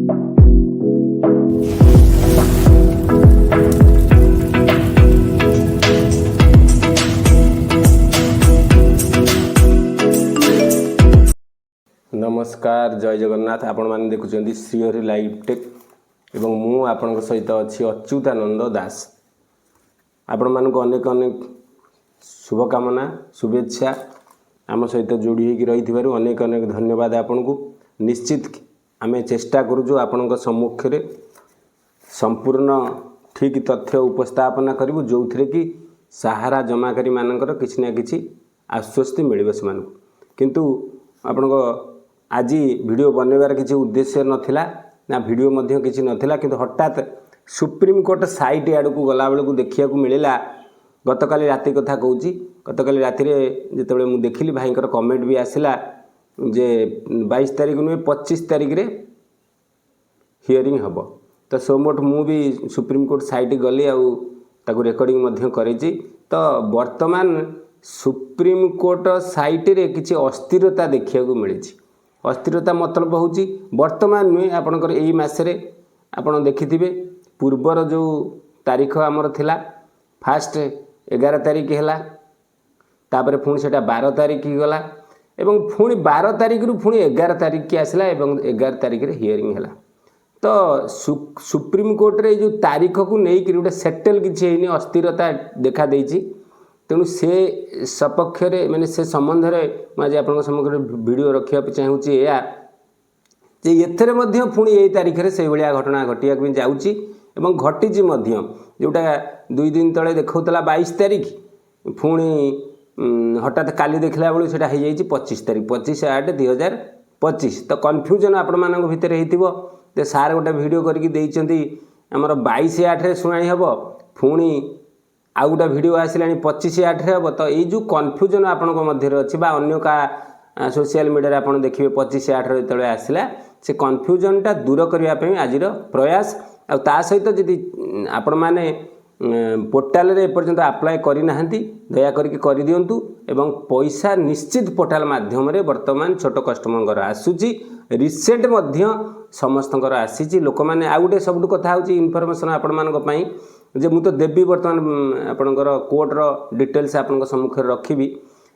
नमस्कार जय जगन्नाथ आपण मैंने देखुं श्रीहरि लाइव टेक एवं मु आपण सहित अच्छी अच्युतानंद दास आपण मानक अनेक अनेक शुभकामना शुभेच्छा आम सहित जोड़ी होगी रही अनेक अनेक धन्यवाद आपण को। निश्चित आम चेष्टा करूँ आपण सम्मुख में संपूर्ण ठीक तथ्य उपस्थापना करूँ जो थे कि सहारा जमाकारी मानकर किसी ना कि आश्वस्ति मिल से किंतु आपण आज वीडियो बनवार किसी उद्देश्य नथिला ना वीडियो मध्य किसी नथिला किंतु हठात सुप्रीम कोर्ट साइट आड़ को गला बेलू देखा मिलला गतकाली राति कथा कहूँ गतकाली राति जिते मुझे देखिली भाई कमेंट भी आसला जे 22 तारीख नुहे 25 तारीख रे हियरिंग हम तो सोमठ मु भी सुप्रीम कोर्ट साइट गली आउ रेकर्डिंग करी तो वर्तमान सुप्रीम कोर्ट साइट रे किसी अस्थिरता देखा मिली। अस्थिरता मतलब हूँ वर्तमान नुहे आपणकर यही मसरे आपड़ देखिथे पूर्वर जो तारीख आमर थिला फास्ट 11 तारीख है तापर पुणी से 12 तारीख गला एवं पुणी 12 तारीख रु पुणी 11 तारीख की आसला एवं 11 तारीख रे हियरिंग है तो सुप्रीम कोर्ट रे जो तारीख को लेकिन गोटे सेटल किसी अस्थिरता देखा देछि तेणु से सपक्ष माने से संबंध में मुझे आप सम्मुख वीडियो रखा चाहूँगी या जे एथरे मध्य पुणी यही तारीख से भाया घटना घटिया भी जाऊँगी एवं घटी जोटा 2 दिन तले देखा 22 तारीख पुणी हठात काली देखला बेलू से 25 तारीख 25/8/2025 तो कन्फ्यूजन आपण मान भितर होते सार गोटे वीडियो करके आमर 22/8 शुणी हम पुणी आउ गोटे वीडियो आसला 25/8 हम तो ये जो कन्फ्यूजन आपण मध्य अच्छी अन्य का सोशल मीडिया आप देखिए 25/8 जो आसला से कन्फ्यूजनटा दूर करने आज प्रयास आ सहित जदि आपण मैंने पोर्टाल रे एपर्यंत अप्लाई करना दया कर दिंतु एवं पैसा निश्चित पोर्टाल माध्यम रे वर्तमान छोट कस्टमर आसूची रिसेंट समस्त आसी लोक मैंने आउ गोटे सब कथा हूँ इनफर्मेशन आपण मानी जे मुझे देवी बर्तमान आपणकर कोर्टर डिटेल्स आपण सम्मुख रखी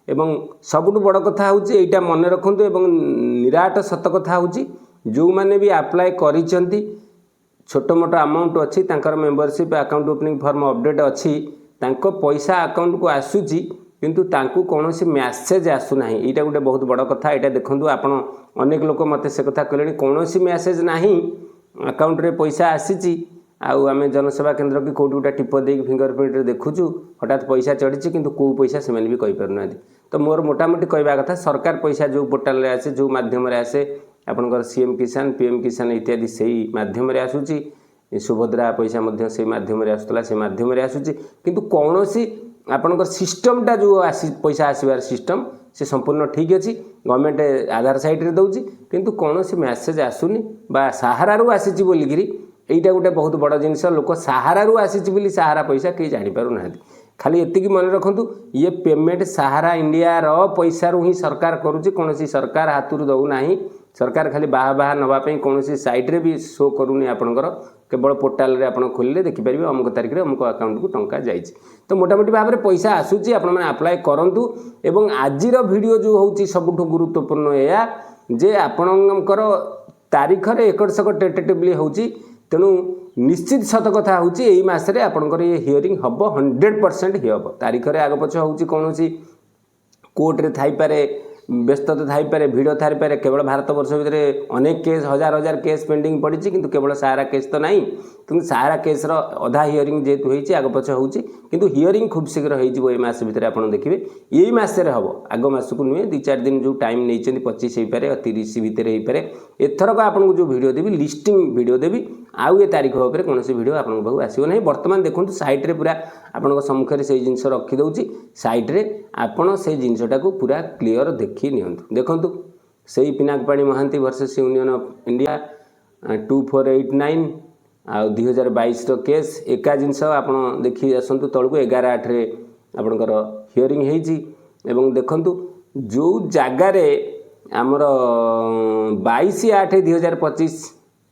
एवं सबुठ बड़ कथा हूँ यहाँ मन रखु एवं निराट सत कथा हूँ जो मैंने भी अप्लाई करिसेंती छोट मोट अमाउंट अच्छी membership account opening form update अच्छी पैसा अकाउंट को आसूची किंतु तांकु कौन मैसेज आसूना यहाँ गोटे बहुत बड़ कथा यहाँ देखूँ आपड़ अनेक लोक मत से कथा कहले कौन मैसेज ना अकाउंट रे पैसा आसी आम जनसेवा केन्द्र की कौट गोटे टिप दे फिंगरप्रिंट देखुचु हठात पैसा चढ़ी किंतु कौ पैसा से भी कहींपार तो मोर मोटामोटी कहवा कथा सरकार पैसा जो पोर्टाल आसे जो मध्यम आसे आपणकर सीएम किसान पीएम किसान इत्यादि से मध्यम आसूची सुभद्रा पैसा से मध्यम आसूला से मध्यम आसूची किंतु कौन सी आपणकर सिस्टमटा जो पैसा आसबार सिस्टम से संपूर्ण ठीक अच्छी गवर्नमेंट आधार साइट रे दौची किंतु कौन सी मैसेज आसुनी बा सहारा रू आसी बोलिकी यहीटा गोटे बहुत बड़ जिनस लोक सहारा रू आसी सहारा पैसा कहीं जापर ना खाली एतिक मन रखु ये पेमेंट सहारा इंडिया रो पैसा रू ही सरकार करुच्ची कौन सरकार हाथ रू दौना सरकार खाली बाहा बाहा नापी कौन साइट रे भी शो करूनी आपणकर केवल पोर्टाल रे आपण खोलिले देखिपारे अमुक तारीख अमुक अकाउंट को टंका जाइए तो मोटामोटी भाव में पैसा आसूची आपण मैंने अप्लाई करूँ एवं आजिर वीडियो जो हूँ सबुठ गुरुत्वपूर्ण या जे आपणकर तारीख रे एकड़ सकड़ टेटेटिवली हूँ तेणु निश्चित सत कथा हूँ यही मसरे आपणकर ये हियरिंग हम 100% हम तारीख रे आग पछ हूँ कौन कोर्ट रे थाईपारे व्यस्तता थाईपारे भिड़ थाईपारे केवल भारत वर्ष भितर अनेक केस हजार हजार केस पेंडिंग पड़ी किंतु केवल सहारा केस तो नहीं किंतु सहारा केस अधा हियरिंग जेहेतु होती आग पछ हो किंतु हियरिंग खूब शीघ्र हो मस भितर आप देखिए यही मसरे हम आग मस को नुहे 2-4 दिन जो टाइम नहीं 25 हो पारे 30 भितर हो पारे एथरक आपको जो वीडियो देवी लिस्टिंग वीडियो देवी आउ ये तारीख भाव कौन वीडियो आप आसो ना बर्तमान देखो साइट रे पूरा आपण सम्मुखें से जिनस रखीदे साइट रे आपण से जिनसटा को पूरा क्लीयर देखी नियंतु देखंतु से Pinakpani Mohanty versus Union of India 2489 आ 2022 केस एका जिनस आप देखी आसतु तलू 11/8 आपणकर हियरिंग होती एवं देखंतु जो जगार आमर 22/8/2025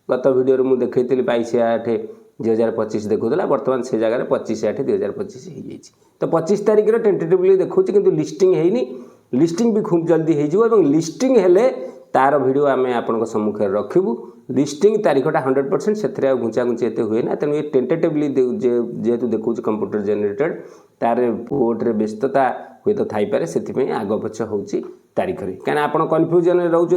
गत वीडियो मुझे देखी 22/8/2025 देखुला बर्तमान से जगह 25/8/2025 हो जाए तो 25 तारिख टेंटेटिवली देखुँ कि लिस्टिंग है लिस्टिंग भी खूब जल्दी हो लिस्टिंग हेले तार वीडियो आम आपण सम्मुखें रखू लिस्टिंग तारीखटा 100% से घुंचा घुंची एत हुए ना तेणु ये टेंटेटिवली जेहेतु देखो कंप्यूटर जेनेटेड तार कोर्टे व्यस्तता हुए तो थाईपे से आग पछ हो तारीख कहीं आप कन्फ्यूजन रोच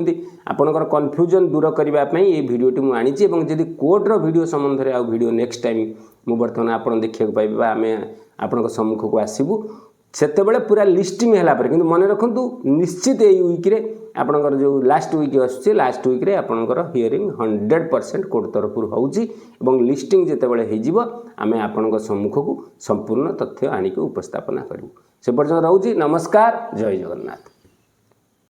आपंकर कन्फ्यूजन दूर करने ये भिडटी मुझे आनी जदि कोर्टर वीडियो संबंध में आउ वीडियो नेक्स्ट टाइम मुझे बर्तमान आप देखा पाइबा आम आपण सम्मुख को आसबू से पूरा लिस्टिंग है कि मन रखु निश्चित यही वीक्रे आपणकर जो लास्ट वीक आसूँ लास्ट वीक्रे आपणकर हियरिंग 100% कोर्ट तरफ हो लिस्टिंग जिते होमें आपण सम्मुख को संपूर्ण तथ्य आणिक उपस्थापना करूँ से पर्यटन रोची नमस्कार जय जगन्नाथ।